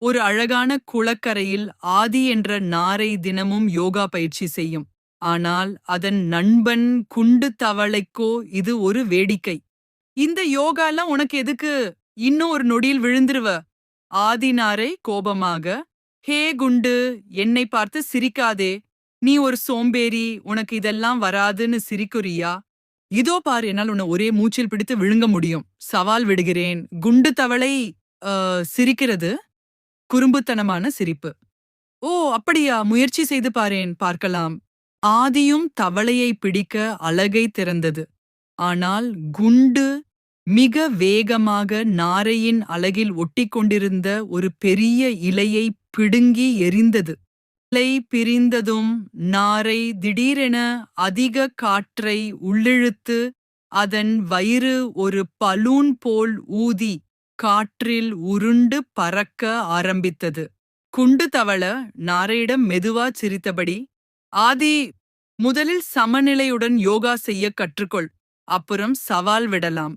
ஒரு அழகான குளக்கரையில் ஆதி என்ற நாரை தினமும் யோகா பயிற்சி செய்யும். ஆனால் அதன் நண்பன் குண்டு தவளைக்கோ இது ஒரு வேடிக்கை. இந்த யோகாலாம் உனக்கு எதுக்கு? இன்னும் ஒரு நொடியில் விழுந்துருவ. ஆதி நாரை கோபமாக, ஹே குண்டு, என்னை பார்த்து சிரிக்காதே. நீ ஒரு சோம்பேறி, உனக்கு இதெல்லாம் வராதுன்னு சிரிக்குறியா? இதோ பார், என்னால் உன்னை ஒரே மூச்சில் பிடித்து விழுங்க முடியும். சவால் விடுகிறேன். குண்டு தவளை சிரிக்கிறது. குறும்புத்தனமான சிரிப்பு. ஓ அப்படியா, முயற்சி செய்து பாரேன், பார்க்கலாம். ஆதியும் தவளையை பிடிக்க அலகை திறந்தது. ஆனால் குண்டு மிக வேகமாக நாரையின் அலகில் ஒட்டிக்கொண்டிருந்த ஒரு பெரிய இலையை பிடுங்கி எறிந்தது. இலை பிரிந்ததும் நாரை திடீரென அதிக காற்றை உள்ளிழுத்து அதன் வயிறு ஒரு பலூன் போல் ஊதி காற்றில் உருண்டு பறக்க ஆரம்பித்தது. குண்டு தவள நாரையிடம் மெதுவா சிரித்தபடி, ஆதி, முதலில் சமநிலையுடன் யோகா செய்ய கற்றுக்கொள், அப்புறம் சவால் விடலாம்.